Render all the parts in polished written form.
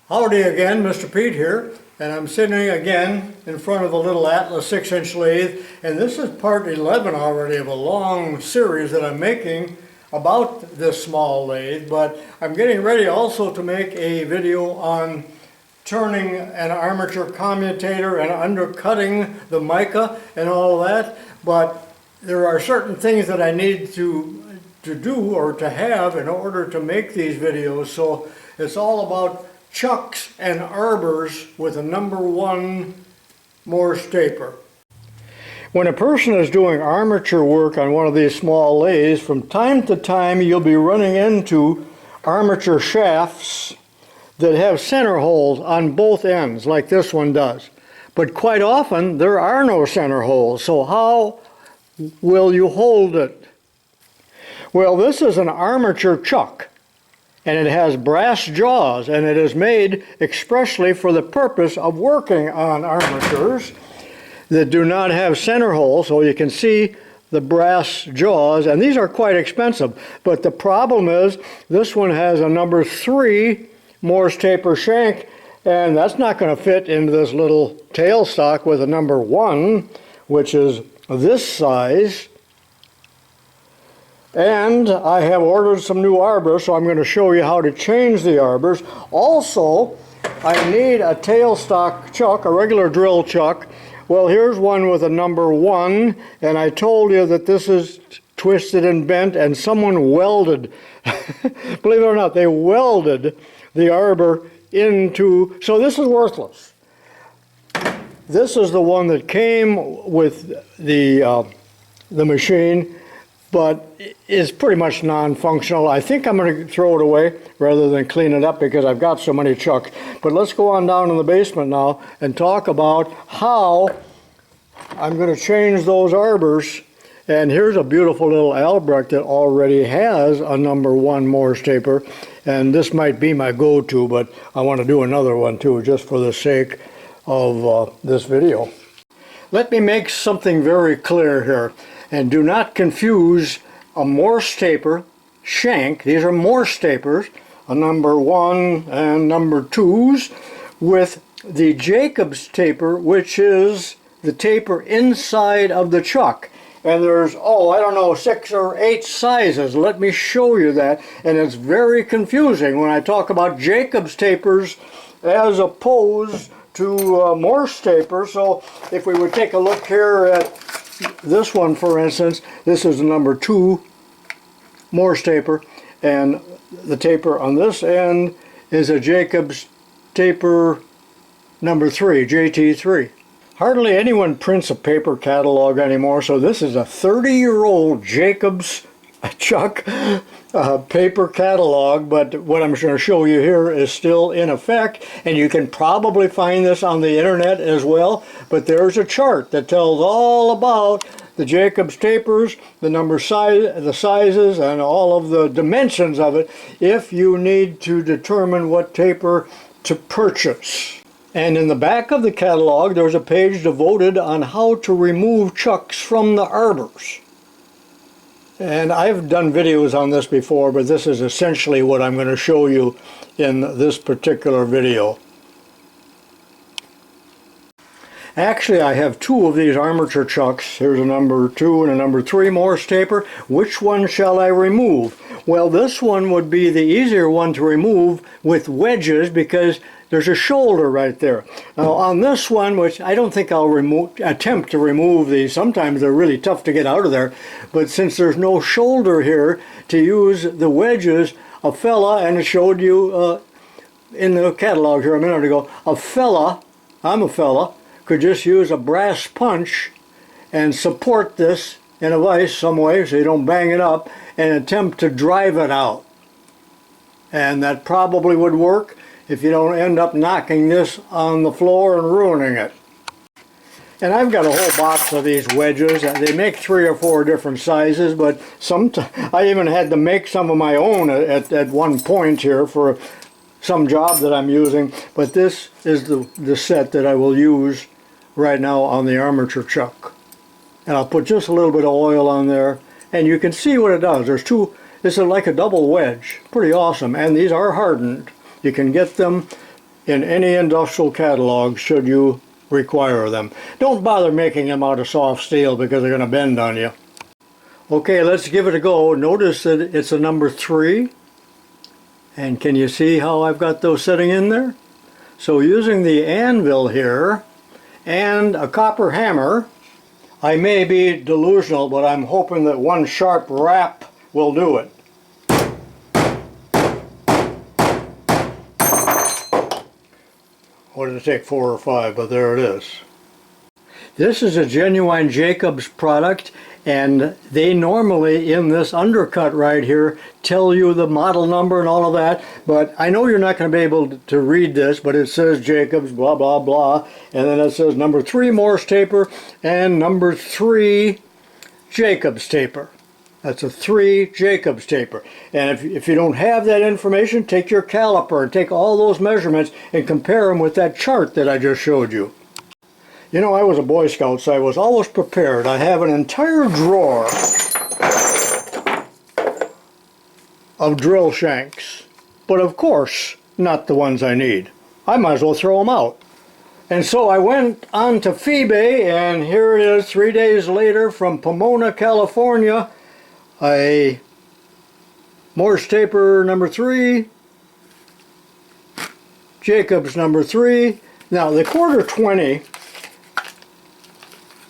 Howdy again, Mr. Pete here, and I'm sitting again in front of a little Atlas 6-inch lathe, and this is part 11 already of a long series that I'm making about this small lathe, but I'm getting ready also to make a video on turning an armature commutator and undercutting the mica and all that, but there are certain things that I need to do or to have in order to make these videos, so it's all about chucks and arbors with a #1 Morse taper. When a person is doing armature work on one of these small lathes, from time to time you'll be running into armature shafts that have center holes on both ends, like this one does. But quite often there are no center holes, so how will you hold it? Well, this is an armature chuck, and it has brass jaws, and it is made expressly for the purpose of working on armatures that do not have center holes, so you can see the brass jaws, and these are quite expensive. But the problem is this one has a #3 Morse taper shank, and that's not going to fit into this little tailstock with a #1, which is this size. And I have ordered some new arbors, so I'm going to show you how to change the arbors. Also, I need a tailstock chuck, a regular drill chuck. Well, here's one with a #1, and I told you that this is twisted and bent, and someone welded, believe it or not, they welded the arbor into, so this is worthless. This is the one that came with the machine, but is pretty much non-functional. I think I'm going to throw it away rather than clean it up because I've got so many chucks. But let's go on down in the basement now and talk about how I'm going to change those arbors. And here's a beautiful little Albrecht that already has a #1 Morse taper, and this might be my go-to, but I want to do another one too, just for the sake of this video. Let me make something very clear here. And do not confuse a Morse taper shank, these are Morse tapers, a #1 and #2s, with the JACOBS taper, which is the taper inside of the chuck. And there's, I don't know, 6 or 8 sizes. Let me show you that. And it's very confusing when I talk about JACOBS tapers as opposed to Morse tapers. So if we would take a look here at this one, for instance, this is a #2 Morse taper, and the taper on this end is a JACOBS taper #3, JT3. Hardly anyone prints a paper catalog anymore, so this is a 30-year-old JACOBS chuck paper catalog, but what I'm going to show you here is still in effect, and you can probably find this on the internet as well. But there's a chart that tells all about the JACOBS tapers, the sizes, and all of the dimensions of it if you need to determine what taper to purchase. And in the back of the catalog there's a page devoted on how to remove chucks from the arbors. And I've done videos on this before, but this is essentially what I'm going to show you in this particular video. Actually, I have 2 of these armature chucks. Here's a #2 and a #3 Morse taper. Which one shall I remove? Well, this one would be the easier one to remove with wedges because there's a shoulder right there. Now on this one, which I don't think I'll attempt to remove these, sometimes they're really tough to get out of there, but since there's no shoulder here to use the wedges, a fella, and it showed you in the catalog here a minute ago, I'm a fella, could just use a brass punch and support this in a vise some way so you don't bang it up and attempt to drive it out. And that probably would work if you don't end up knocking this on the floor and ruining it. And I've got a whole box of these wedges. They make 3 or 4 different sizes, but I even had to make some of my own at one point here for some job that I'm using. But this is the set that I will use right now on the armature chuck. And I'll put just a little bit of oil on there, and you can see what it does. There's 2, this is like a double wedge. Pretty awesome, and these are hardened. You can get them in any industrial catalog should you require them. Don't bother making them out of soft steel because they're going to bend on you. Okay, let's give it a go. Notice that it's a number 3. And can you see how I've got those sitting in there? So using the anvil here and a copper hammer, I may be delusional, but I'm hoping that one sharp rap will do it. What did it take, 4 or 5, but there it is. This is a genuine JACOBS product, and they normally in this undercut right here tell you the model number and all of that, but I know you're not going to be able to read this, but it says JACOBS blah blah blah, and then it says number 3 Morse taper and number 3 JACOBS taper. That's a 3 JACOBS taper. And if you don't have that information, take your caliper and take all those measurements and compare them with that chart that I just showed you. You know, I was a Boy Scout, so I was always prepared. I have an entire drawer of drill shanks, but of course, not the ones I need. I might as well throw them out. And so I went on to FACEPLATE, and here it is 3 days later from Pomona, California. A Morse taper number 3, JACOBS number 3. Now the quarter 20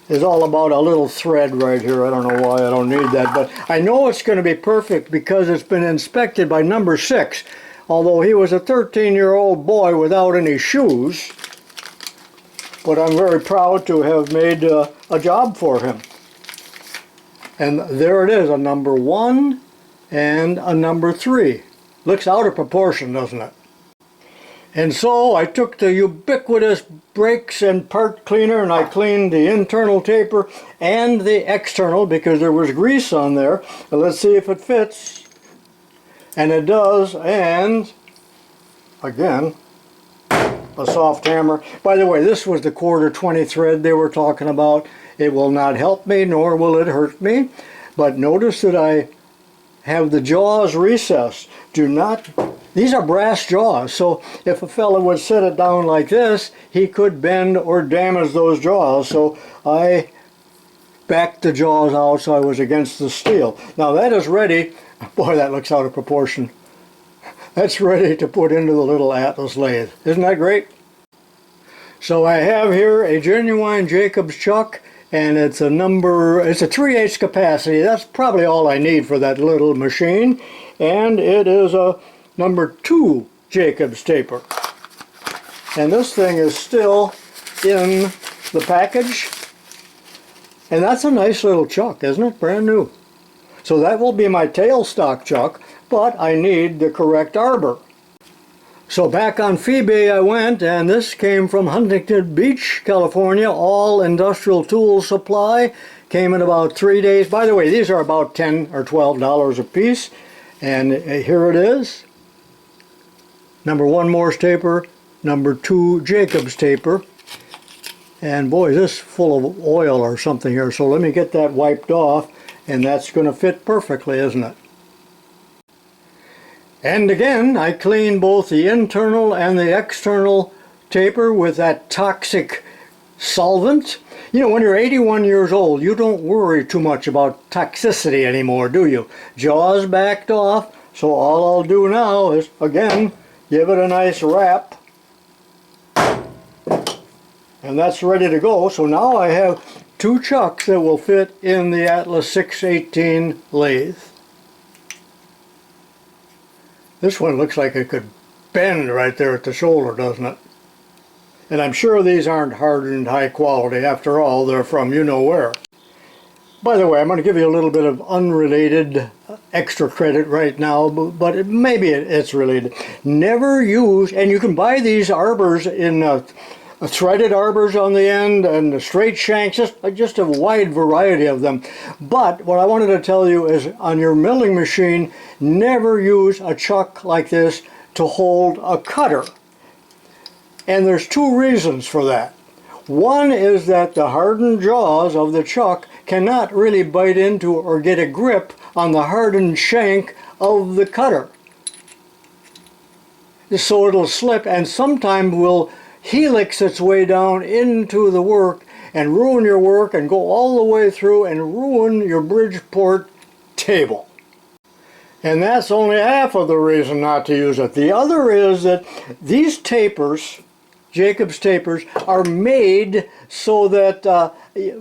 is all about a little thread right here. I don't know why I don't need that, but I know it's going to be perfect because it's been inspected by number 6. Although he was a 13-year-old boy without any shoes, but I'm very proud to have made a job for him. And there it is, a number 1 and a number 3. Looks out of proportion, doesn't it? And so I took the ubiquitous brakes and part cleaner and I cleaned the internal taper and the external because there was grease on there. But let's see if it fits. And it does, and again, a soft hammer. By the way, this was the quarter 20 thread they were talking about. It will not help me, nor will it hurt me. But notice that I have the jaws recessed. These are brass jaws, so if a fellow would set it down like this, he could bend or damage those jaws. So I backed the jaws out so I was against the steel. Now that is ready. Boy, that looks out of proportion. That's ready to put into the little Atlas lathe. Isn't that great? So I have here a genuine JACOBS chuck, and it's a 3/8 capacity. That's probably all I need for that little machine. And it is a number 2 JACOBS taper. And this thing is still in the package. And that's a nice little chuck, isn't it? Brand new. So that will be my tailstock chuck, but I need the correct arbor. So back on FACEPLATE I went, and this came from Huntington Beach, California. All industrial tool supply. Came in about 3 days. By the way, these are about $10 or $12 a piece. And here it is. Number 1 Morse taper, number 2 JACOBS taper. And boy, this is full of oil or something here. So let me get that wiped off, and that's going to fit perfectly, isn't it? And again, I clean both the internal and the external taper with that toxic solvent. You know, when you're 81 years old, you don't worry too much about toxicity anymore, do you? Jaws backed off, so all I'll do now is, again, give it a nice wrap. And that's ready to go. So now I have 2 chucks that will fit in the Atlas 618 lathe. This one looks like it could bend right there at the shoulder, doesn't it? And I'm sure these aren't hardened high quality. After all, they're from you-know-where. By the way, I'm going to give you a little bit of unrelated extra credit right now, but maybe it's related. Never use, and you can buy these arbors in threaded arbors on the end and straight shanks, just a wide variety of them. But what I wanted to tell you is on your milling machine, never use a chuck like this to hold a cutter. And there's 2 reasons for that. One is that the hardened jaws of the chuck cannot really bite into or get a grip on the hardened shank of the cutter. so it'll slip and sometimes will helix its way down into the work and ruin your work and go all the way through and ruin your Bridgeport table. And that's only half of the reason not to use it. The other is that these tapers, JACOBS tapers, are made so that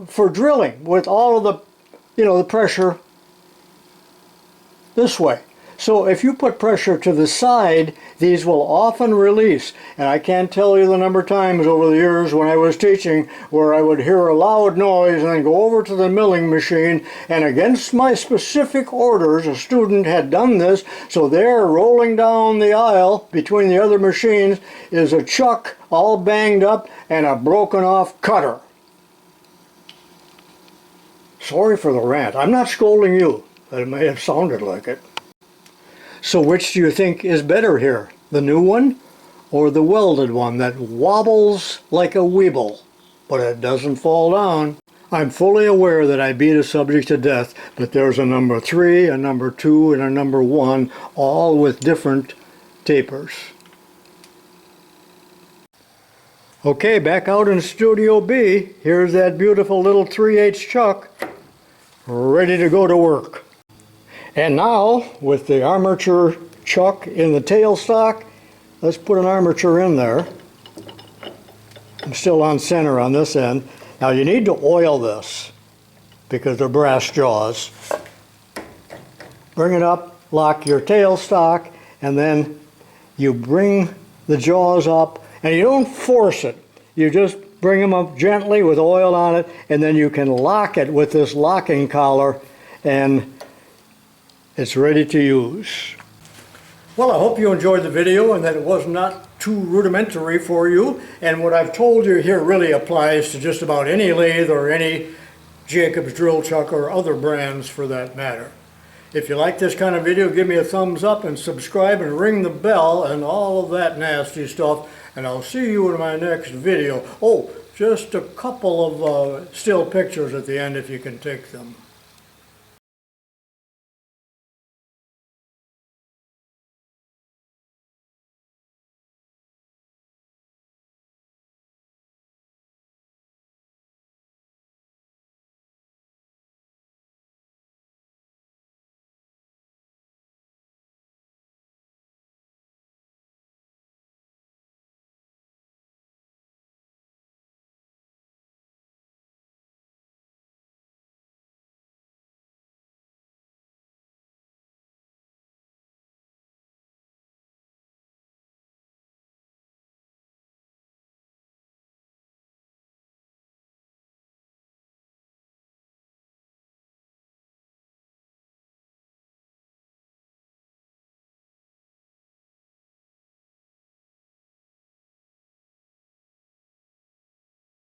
for drilling with all of the, the pressure this way. So if you put pressure to the side, these will often release. And I can't tell you the number of times over the years when I was teaching where I would hear a loud noise and then go over to the milling machine, and against my specific orders, a student had done this, so there rolling down the aisle between the other machines is a chuck all banged up and a broken off cutter. Sorry for the rant. I'm not scolding you, but it may have sounded like it. So which do you think is better here? The new one or the welded one that wobbles like a weeble, but it doesn't fall down? I'm fully aware that I beat a subject to death, but there's a number 3, a number 2, and a number 1, all with different tapers. Okay, back out in Studio B, here's that beautiful little 3/8 chuck, ready to go to work. And now, with the armature chuck in the tailstock, let's put an armature in there. I'm still on center on this end. Now you need to oil this because they're brass jaws. Bring it up, lock your tailstock, and then you bring the jaws up, and you don't force it. You just bring them up gently with oil on it, and then you can lock it with this locking collar, and it's ready to use. Well, I hope you enjoyed the video and that it was not too rudimentary for you. And what I've told you here really applies to just about any lathe or any JACOBS drill chuck or other brands for that matter. If you like this kind of video, give me a thumbs up and subscribe and ring the bell and all of that nasty stuff. And I'll see you in my next video. Oh, just a couple of still pictures at the end if you can take them.